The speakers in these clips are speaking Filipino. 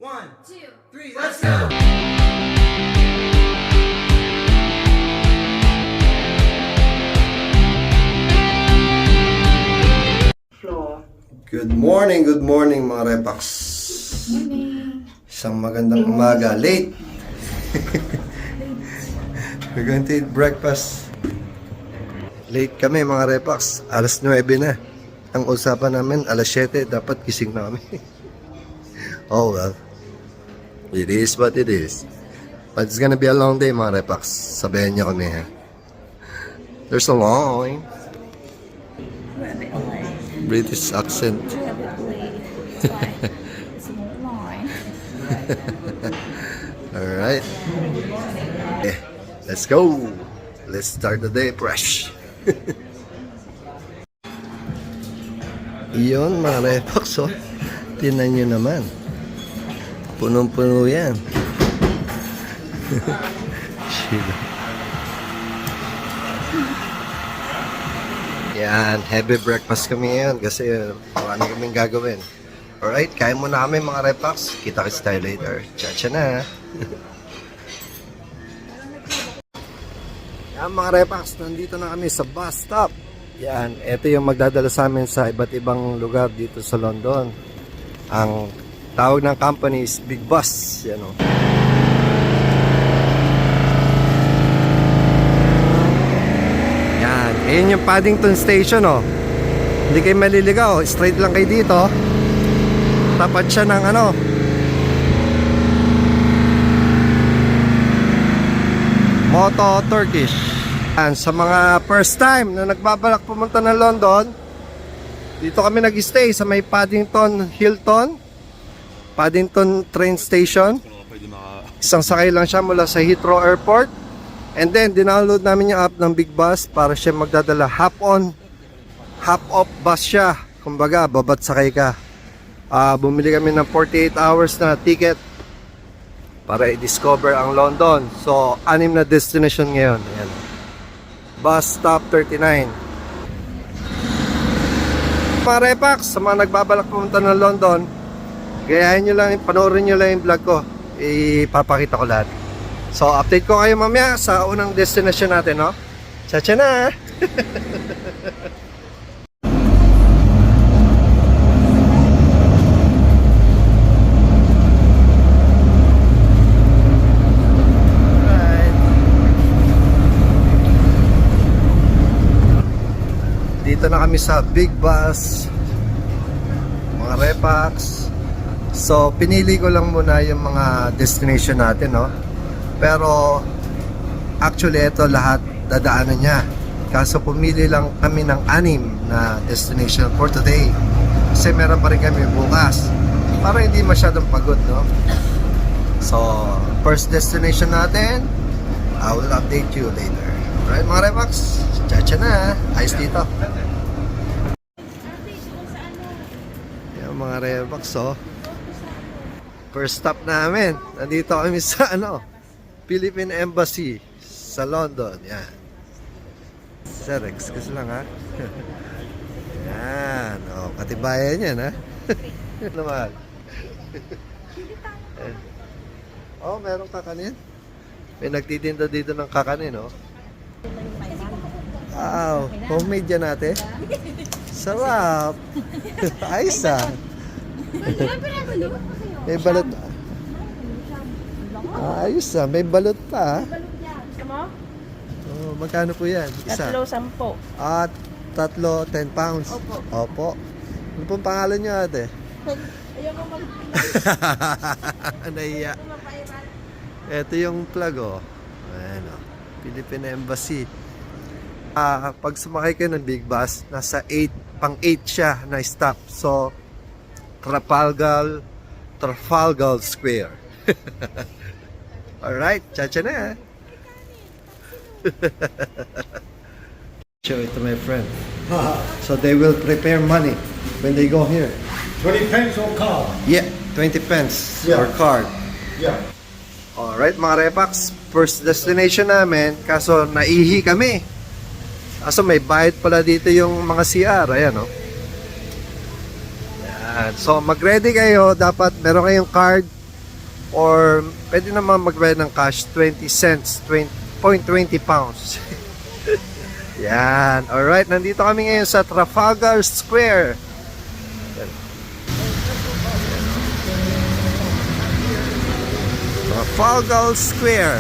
1, 2, 3, let's go! Good morning mga Repax. Morning. Isang magandang umaga. Late. We're going to eat breakfast. Late kami mga Repax. Alas 9 na. Ang usapan namin, alas 7. Dapat gising na kami. Oh well. It is what it is. But it's gonna be a long day mga Repax. Sabayan niyo kami ha. There's a line. We're a bit late. British accent. We're a bit late. It's fine. It's a long line. Alright. Okay, let's go. Let's start the day fresh. Iyon mga Repax, oh. Tinan nyo naman. Punong-puno yan. Shit. Yan, heavy breakfast kami ngayon kasi marami kaming gagawin. Alright, kain muna kami mga Repax. Kita-kits tayo later. Chacha na. Yan mga Repax, nandito na kami sa bus stop. Yan, ito yung magdadala sa amin sa iba't ibang lugar dito sa London. Ang tawag ng company is Big Bus. Yan o. Yan, ayun yung Paddington Station o. Hindi kayo maliligaw, straight lang kayo dito. Tapat siya ng ano, Moto Turkish. Yan, sa mga first time na nagbabalak pumunta ng London, dito kami nag-stay sa may Paddington Hilton, Paddington train station. Isang sakay lang siya mula sa Heathrow Airport. And then, dinownload namin yung app ng Big Bus para siya magdadala. Hop on, hop off bus siya. Kumbaga, babat sakay ka. Bumili kami ng 48 hours na ticket para i-discover ang London. So, 6 na destination ngayon. Ayan. Bus stop 39. Mga Repax, sa mga nagbabalak pumunta ng London, gayahin nyo lang, panoorin nyo lang yung vlog ko. Ipapakita ko lahat. So, update ko kayo mamaya sa unang destination natin, no? Chacha na! Dito na kami sa Big Bus, mga Repax. So, pinili ko lang muna yung mga destination natin, no? Pero, actually, ito lahat dadaanan niya. Kaso, pumili lang kami ng 6 na destination for today. Kasi meron pa rin kami bukas. Para hindi masyadong pagod, no? So, first destination natin, I will update you later. Alright, mga Repax, chacha na. Ayos dito. Yan, mga Repax, oh. First stop namin. Nandito kami sa Philippine Embassy sa London. Yan. Sir, excuse lang ha. Yan. O, katibayan yan ha. Naman. Oh, meron kakanin. May nagtitinda dito ng kakanin, oh. Wow. Homemade yan natin. Sarap. Ayos ah. May balot. Ayos ah, may balot pa. Oh, magkano po yan? Isa? 3-10. At 10 pounds. Opo. Opo. Ano pong pangalan nyo ate? Ayoko mag... Nahiya. Ito yung plug oh. Ayan oh. Philippine Embassy. Pag sumakay kayo ng Big Bus, nasa 8 siya na stop. So, Trafalgar Square. Alright, chacha na. Show it to my friend. So they will prepare money when they go here. 20 pence or card? Yeah, 20 pence Yeah. or card. Yeah. Alright mga Repax, first destination namin, kaso naihi kami. Kaso may bayad pala dito yung mga CR, ayan o. Yan. So mag-ready kayo, dapat meron kayong card or pwede naman magbayad ng cash 20 cents, 0.20 pounds. Yan. Alright, nandito kami ngayon sa Trafalgar Square. Trafalgar Square.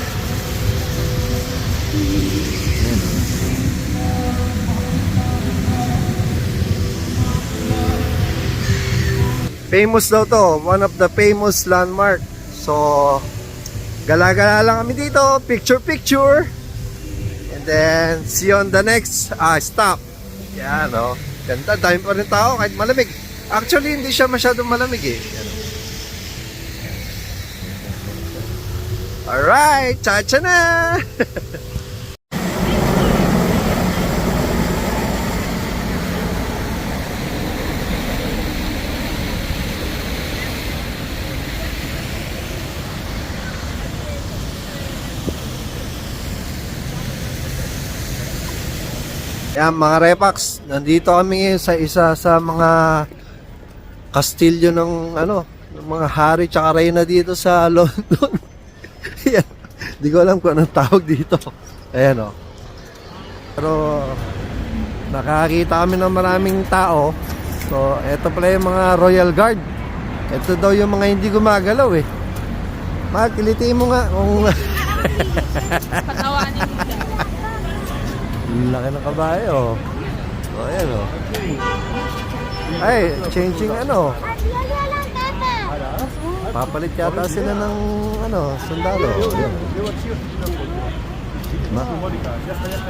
Famous daw to, one of the famous landmark. So, gala-gala lang kami dito, picture. And then, see you on the next stop. Yan, no? Ganda, dami pa rin tao kahit malamig. Actually, hindi siya masyadong malamig eh. Yan. Alright, cha-cha na! Yan mga Repax, nandito kami ngayon sa isa sa mga kastilyo ng ng mga hari tsaka reyna dito sa London. Yan. Di ko alam kung anong tawag dito. Ayan o. Pero nakakita kami ng maraming tao. So eto pala yung mga Royal Guard. Ito daw yung mga hindi gumagalaw eh. Kilitiin mo nga kung Patawanin mo siya. laki ng kabayo. O, ayan o. Ay, changing papalit yata sila ng sundalo. Ayan.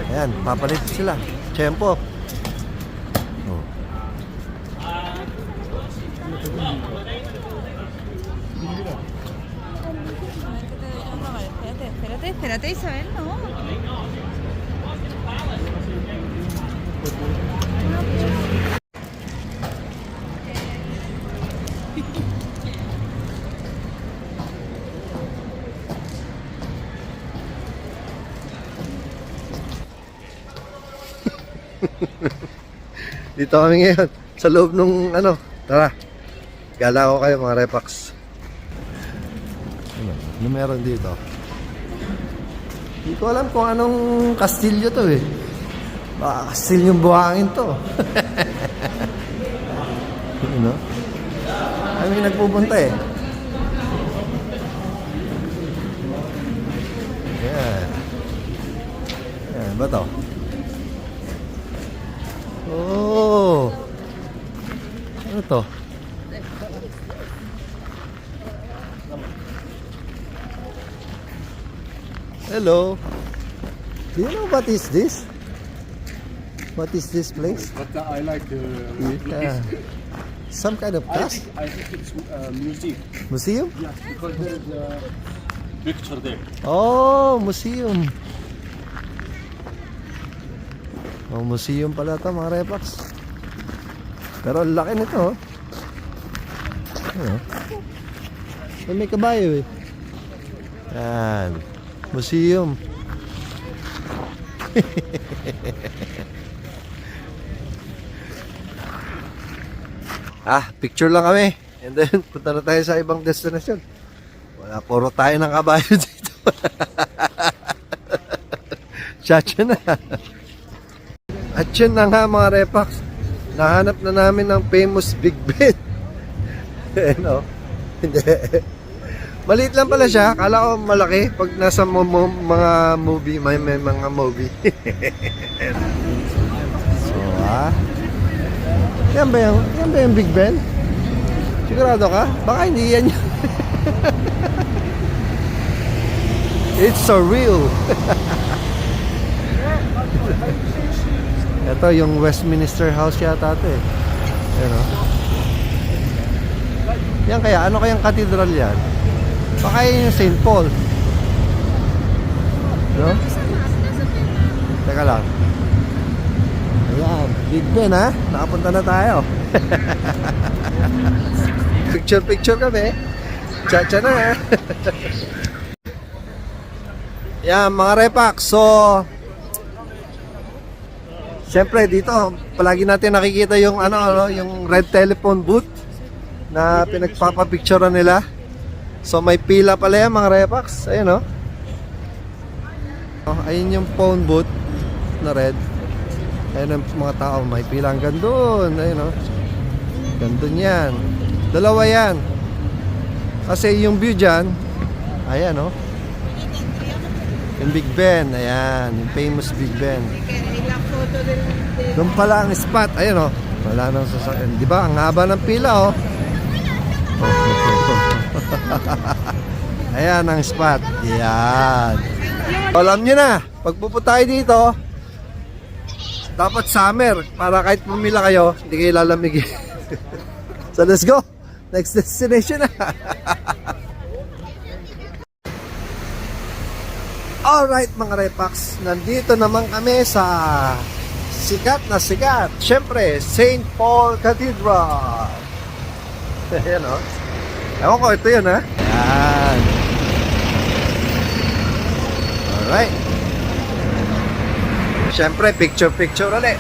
Ayan, papalit sila. Tiyempo. Oh. Espérate, Isabel, no. Dito kami ngayon sa loob nung tara. Gala ko kayo mga Repax. Ano meron dito? Hindi ko alam kung anong kastilyo to eh. Baka kastilyong buhangin to. Kami nagpupunta eh. Yan. Yan ba to? Oh. Ano to? Hello. Do you know what is this? What is this place? But I like the Some kind of class? I think it's museum. Museum? Yeah, because there is a picture there. Oh, museum. Oh, museum pala ito mga Repax. Pero ang laki nito. May kabayo eh. Yan. Museum. Picture lang kami. And then, punta na tayo sa ibang destination. Wala, puro tayo ng kabayo dito. Chacha na. At yun na nga mga Repax. Nahanap na namin ng famous Big Ben. Hindi. Maliit lang pala siya. Kala ko malaki pag nasa mga movie. May mga movie. So, yan ba yung Big Ben? Sigurado ka? Baka hindi yan yun. It's so real. Ito yung Westminster House yata ito eh. Ayan o. Yan kaya, ano kayang cathedral yan? Baka yun yung St. Paul. No? Teka lang. Ayan, Big Ben ha. Nakapunta na tayo. Picture kami. Chacha na ha. Yan mga Repax. So siyempre dito palagi natin nakikita yung yung red telephone booth na pinagpapapicturean nila. So may pila pala yan mga repax. Ayun oh. Oh, ayun yung phone booth na red. Ayun ang mga tao, may pila hanggang doon. Ayun oh. Gandun yan. Dalawa yan. Kasi yung view dyan, ayan oh. Yung Big Ben, ayan. Yung famous Big Ben. Doon pala ang spot. Ayan oh. Wala nang sasakyan. Di ba? Ang haba ng pila oh. Ayan ang spot. Ayan. Alam nyo na, pag pupunta tayo dito, dapat summer para kahit pumila kayo, hindi kayo lalamigin. So let's go. Next destination na. Alright mga repax, nandito naman kami sa sikat na sikat. Siyempre, St. Paul Cathedral. Ayan o. Ewan ko, ito yun ha. Ayan. Alright. Siyempre, picture ulit.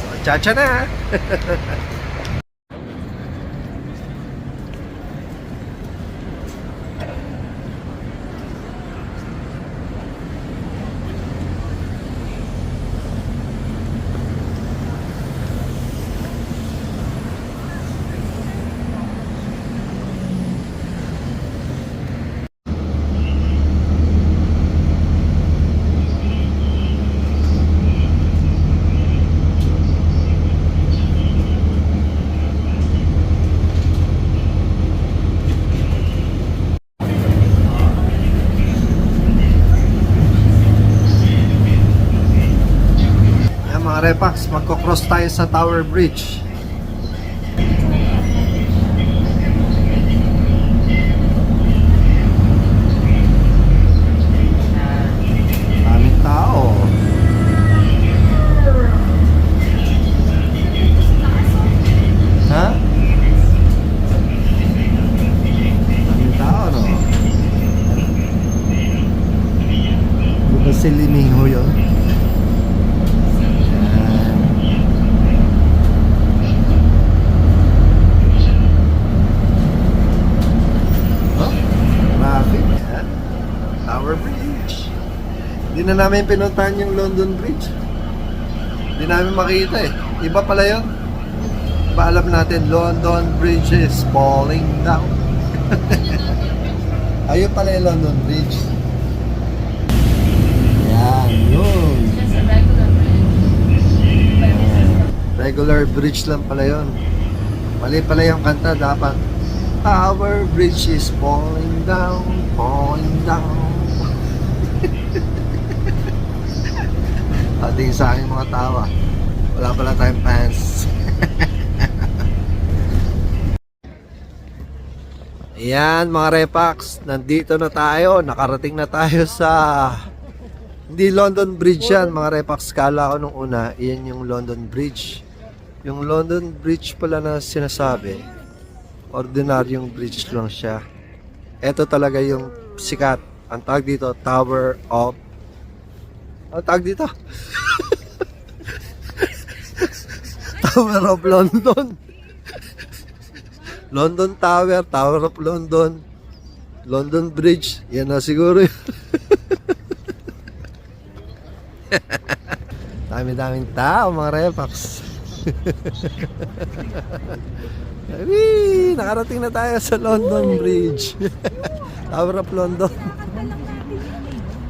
So, chacha na. Mga repax, magko-cross tayo sa Tower Bridge. Daming tao. Ha? Daming tao, no? Di ba si Liniho yun? Tower Bridge. Hindi na namin pinuntahan yung London Bridge. Hindi namin makita eh. Iba pala yun. Paalam natin, London Bridge is falling down. Ayun pala yung London Bridge. Yan, yun. Just a regular bridge. Regular bridge lang pala yun. Mali pala yung kanta. Dapat Tower Bridge is falling down, falling down. Ating sa aking mga tawa. Wala pala tayong pants. Ayan mga repax, nandito na tayo. Nakarating na tayo sa hindi London Bridge yan mga repax. Kala ko nung una, iyan yung London Bridge. Yung London Bridge pala na sinasabi, ordinaryong bridge lang siya. Ito talaga yung sikat. Ang tawag dito, Tower of... Ang tawag dito? Tower of London. London Tower, Tower of London, London Bridge. Yan na siguro yun. Dami-daming tao mga repax. Wee! Nakarating na tayo sa London Bridge. Tower of London.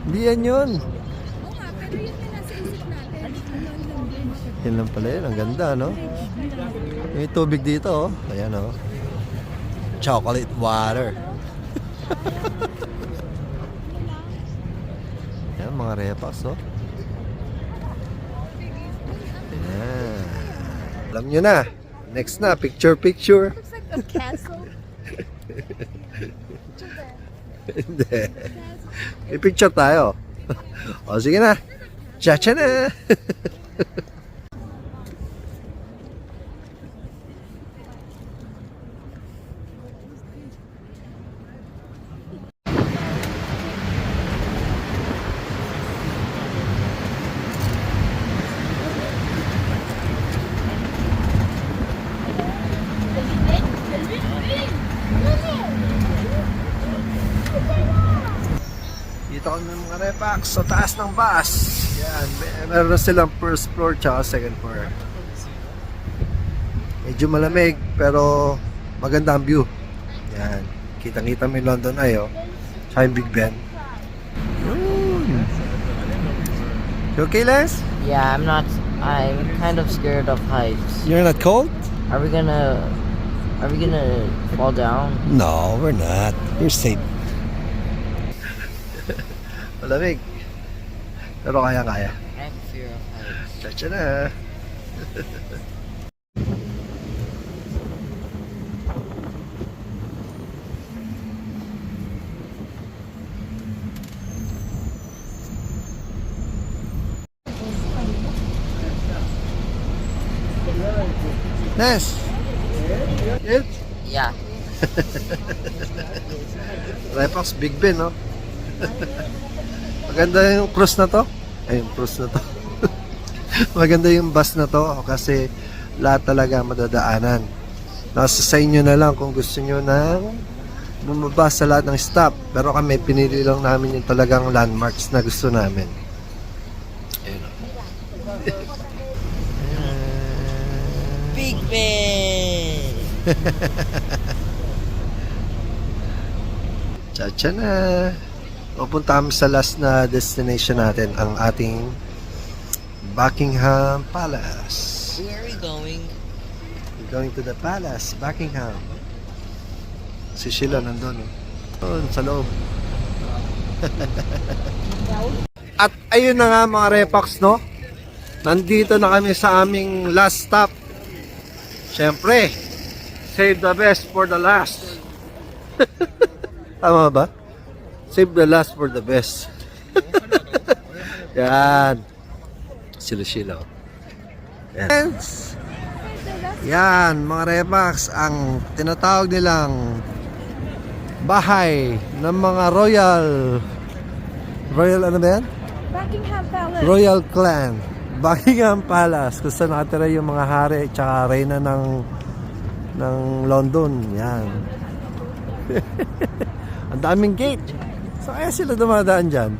Hindi yan yun. Oo nga, pero yun na nasa isip natin. London Bridge. Yan lang pala yun. Ang ganda, no? May tubig dito, oh. Ayan, oh. Chocolate water. Ayan, mga repax, oh. Ayan. Alam nyo na. Next na, picture. Looks like a castle. Hindi. May picture tayo. O, sige na. Chacha na. Dito kami ng mga repax sa taas ng bus. Yan, meron na silang first floor tsaka second floor. Medyo malamig pero maganda ang view. Yan, kitang-kita mo yung London Eye, oh. Tsaka yung Big Ben. You okay, Les? Yeah, I'm kind of scared of heights. You're not cold? Are we gonna fall down? No, we're not. You're safe. Malamig. Pero kaya-kaya. I have fear of heights. Chacha na. Nes. Yes. Yeah. Repax Big Ben, no? Maganda yung cruise na to. Ay, yung cruise na to. Maganda yung bus na to kasi lahat talaga madadaanan. Nasa sa inyo na lang kung gusto nyo nang bumaba sa lahat ng stop. Pero kami, pinili lang namin yung talagang landmarks na gusto namin. Ayun, no? Big Ben! Chacha na. Pupunta kami sa last na destination natin, ang ating Buckingham Palace. Where are we going? We're going to the palace, Buckingham. Si Sheila nandun. Doon, sa loob. At ayun na nga mga repax, no? Nandito na kami sa aming last stop. Siyempre, save the best for the last. Tama ba? Save the last for the best. Yan. Sila-sila. Yan. Yan, mga repax, ang tinatawag nilang bahay ng mga royal ano ba yan? Buckingham Palace. Royal clan. Buckingham Palace, kung saan nakatira yung mga hari at saka reyna ng London. Yan. Ang daming gate. So kaya sila dumadaan dyan.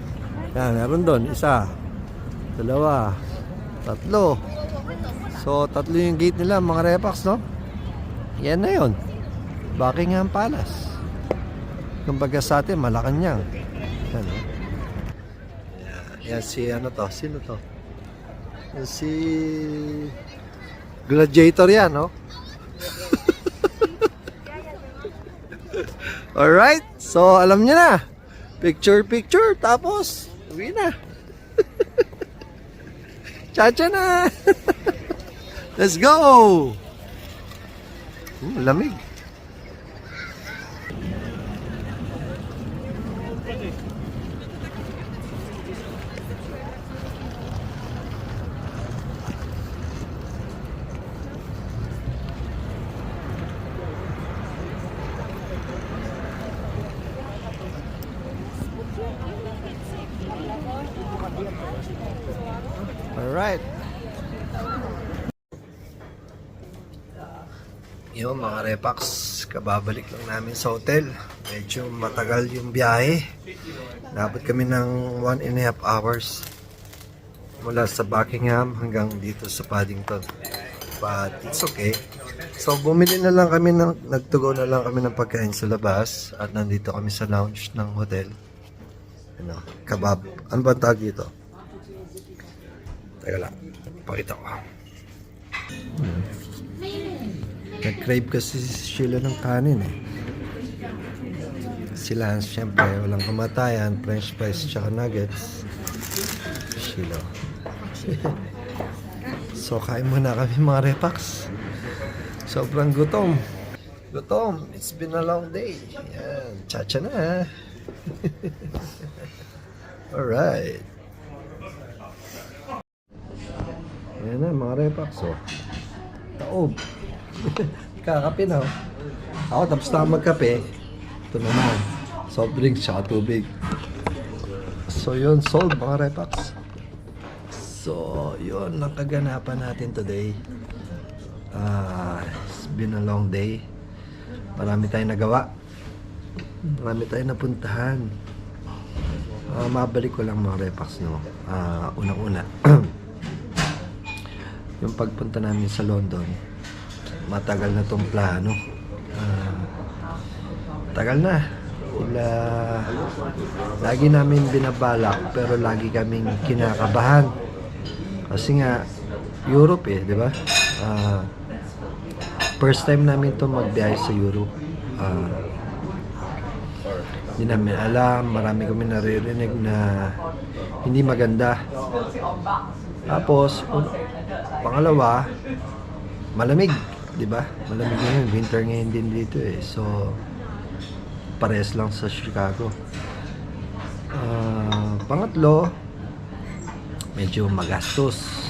Yan, meron doon. Isa, dalawa, tatlo. So tatlo yung gate nila, mga repax, no? Yan na yun. Buckingham Palace. Kumbaga sa atin, Malacanang. Yan, no? Yan si ano to? Sino to? Yan si Gladiator yan, no? Alright, so alam niyo na. Picture, tapos uwi na. Chacha na. Let's go. Lamig. Alright. Yung mga repax, kababalik lang namin sa hotel. Medyo matagal yung biyahe. Nabot kami ng 1.5 hours mula sa Buckingham hanggang dito sa Paddington. But it's okay. So bumili na lang kami nagtugo na lang kami ng pagkain sa labas at nandito kami sa lounge ng hotel. Ano, kebab. Ano ba ang tawag dito? Teka lang, pakita ko. Nag-crave kasi si Sheila ng kanin eh. Sila, siyempre, walang kamatayan, french fries, tsaka nuggets. Sheila. So, kain muna kami mga repax. Sobrang gutom. Gutom. It's been a long day. Yan. Chacha na. Alright. Ayan na mga repax, oh. Taob. Kakape na, oh. Ako tapos na magkape. Ito naman. Soft drinks tsaka tubig. So yun, sold mga repax. So yun, nakaganapan natin today. It's been a long day. Marami tayong nagawa. Marami tayong napuntahan. Mabalik ko lang mga repax, no. Unang-una, yung pagpunta namin sa London, matagal na tong plano. Tagal na. Lagi namin binabalak pero lagi kaming kinakabahan. Kasi nga, Europe di ba? First time namin to magbiyahe sa Europe. Hindi namin alam, marami kami naririnig na hindi maganda. Tapos, pangalawa, malamig, di ba? Malamig ngayon, winter ngayon din dito So, pares lang sa Chicago. Pangatlo, medyo magastos.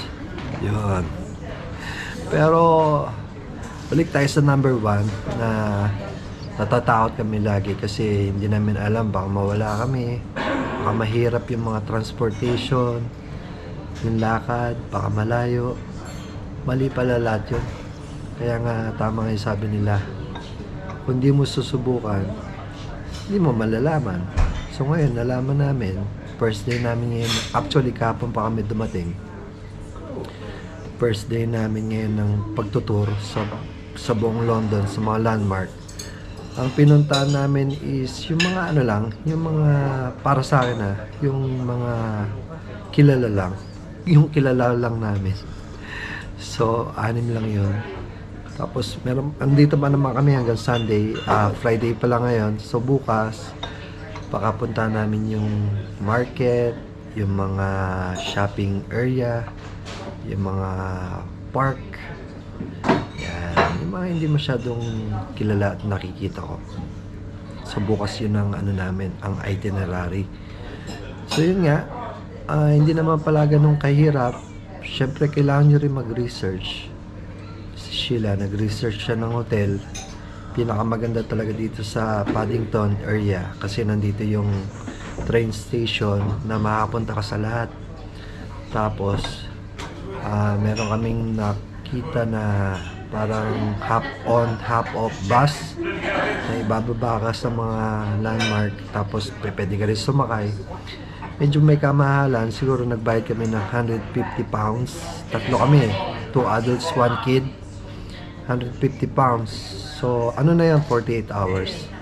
Yun. Pero, balik tayo sa number 1 na natatakot kami lagi kasi hindi namin alam, baka mawala kami, baka mahirap yung mga transportation, yung lakad, baka malayo. Mali pala lahat yun. Kaya nga, tama nga yung sabi nila, kung di mo susubukan, hindi mo malalaman. So ngayon, nalaman namin, first day namin ngayon, actually kahapon pa kami dumating. First day namin ngayon ng pagtutur sa buong London, sa mga landmark. Ang pinuntahan namin is yung mga ano lang, yung mga para sa akin yung mga kilala lang. Yung kilala lang namin. So, 6 lang yun. Tapos, andito pa naman kami hanggang Sunday. Friday pa lang ngayon. So, bukas, pakapunta namin yung market, yung mga shopping area, yung mga park. Yan. Yung mga hindi masyadong kilala at nakikita ko. So, bukas yun ang namin, ang itinerary. So, yun nga. Hindi naman pala ganun kahirap. Siyempre, kailangan nyo rin mag-research. Sheila, nag-research siya ng hotel. Pinakamaganda talaga dito sa Paddington area kasi nandito yung train station na makapunta ka sa lahat. Tapos, meron kaming nakita na parang half-on, half-off bus na ibababa ka sa mga landmark. Tapos, pwede ka rin sumakay. Medyo may kamahalan. Siguro nagbayad kami ng £150. Tatlo kami. 2 adults, 1 kid. £150. So, ano na yan? 48 hours.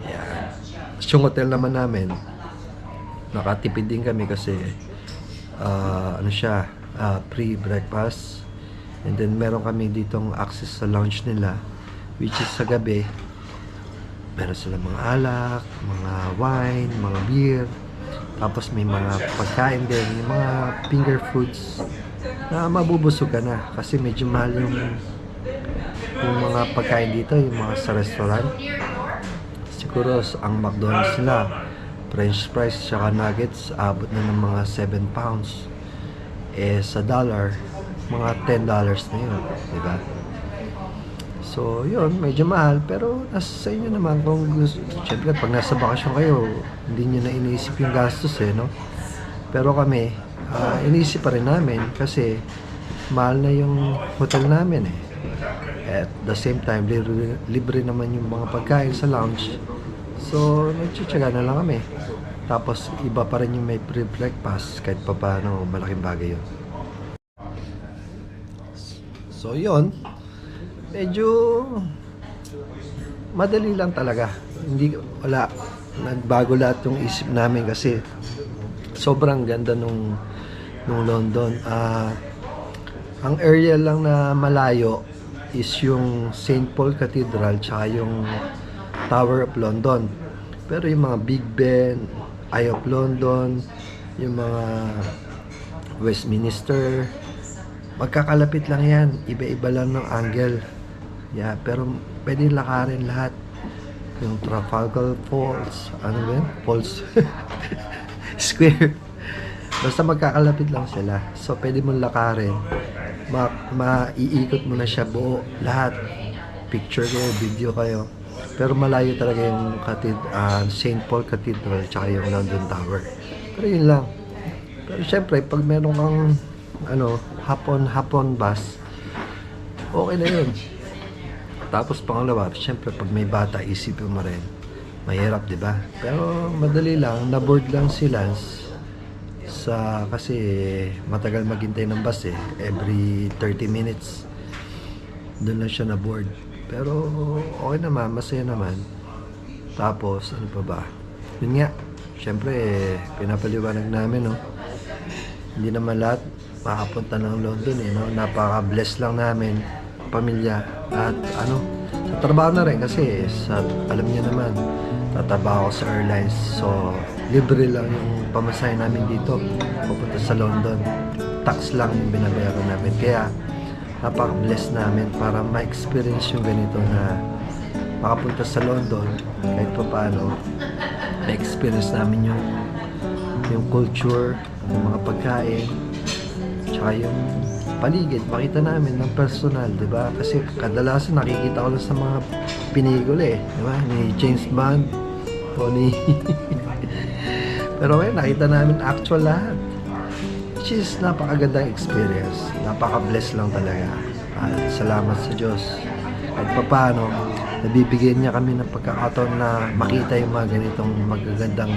Yan. Yung hotel naman namin, nakatipid din kami kasi pre-breakfast. And then, meron kami ditong access sa lounge nila, which is sa gabi. Meron sila mga alak, mga wine, mga beer. Tapos may mga pagkain din, yung mga finger foods na mabubusog ka na kasi medyo mahal yung mga pagkain dito, yung mga sa restaurant. Siguro ang McDonald's nila, French fries tsaka nuggets, abot na ng mga £7. Sa dollar, mga $10 na yun, diba? So, yun, medyo mahal, pero nasa sa inyo naman kung gusto. Siyempre, pag nasa bakasyon kayo, hindi nyo na iniisip yung gastos, no? Pero kami, iniisip pa rin namin kasi mahal na yung hotel namin, At the same time, libre naman yung mga pagkain sa lounge. So, nagtsitsaga na lang kami. Tapos, iba pa rin yung may pre-breakfast kahit pa paano, malaking bagay yun. So, yun. Medyo madali lang talaga. Wala. Nagbago lahat yung isip namin kasi sobrang ganda nung London. Ang area lang na malayo is yung St. Paul Cathedral tsaka yung Tower of London. Pero yung mga Big Ben, Eye of London, yung mga Westminster, magkakalapit lang yan. Iba-iba lang ng angle. Yeah, pero pwede lakarin lahat. Yung Trafalgar Falls, ano ba yun? Falls Square. Basta magkakalapit lang sila. So, pwede mong lakarin. Maiikot mo na siya buo. Lahat. Picture kayo, video kayo. Pero malayo talaga yung St. Paul Cathedral tsaka yung London Tower. Pero yun lang. Pero syempre, pag meron kang hapon bus, okay na yun. Tapos pangalawa, syempre pag may bata, isipin mo rin, Mahirap, di ba? Pero madali lang, na-board lang si Lance kasi matagal maghintay ng bus eh. Every 30 minutes doon lang siya na-board. Pero okay naman, masaya naman. Tapos, ano pa ba? Yun nga, syempre, pinapaliwanag namin, no? Hindi naman lahat makapunta ng London, eh, no? Napaka-bless lang namin, pamilya, at ano, sa trabaho na rin kasi, alam niyo naman, tatrabaho ako sa airlines, so, libre lang yung pamasahe namin dito, pupunta sa London. Tax lang yung binabayaran namin, kaya, napaka-bless namin para ma-experience yung ganito na makapunta sa London kahit pa paano ma-experience namin yung culture, yung mga pagkain, tsaka yung paligid, makita namin ng personal, di ba? Kasi kadalasan nakikita ko lang sa mga pelikula eh, di ba? Ni James Bond o ni pero ngayon nakita namin actual lahat, which is napakagandang experience, napaka-bless lang talaga, at salamat sa Diyos at paano nabibigyan niya kami ng pagkakataon na makita yung mga ganitong magagandang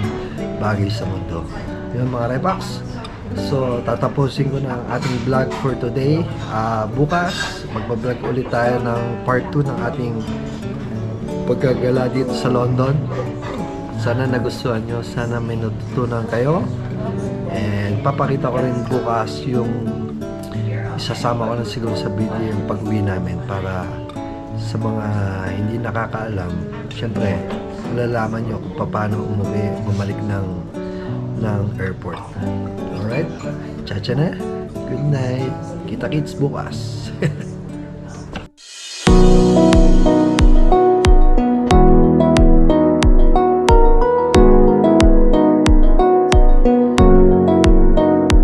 bagay sa mundo. Yun mga Repax, so tatapusin ko na ang ating vlog for today. Bukas magbablog ulit tayo ng part 2 ng ating pagkagala dito sa London. Sana nagustuhan nyo, sana may natutunan kayo, and papakita ko rin bukas yung isasama ko na siguro sa video yung pag-uwi namin para sa mga hindi nakakaalam, syempre malalaman nyo kung paano bumalik ng airport. Alright? Chacha na? Good night. Kita-kits bukas.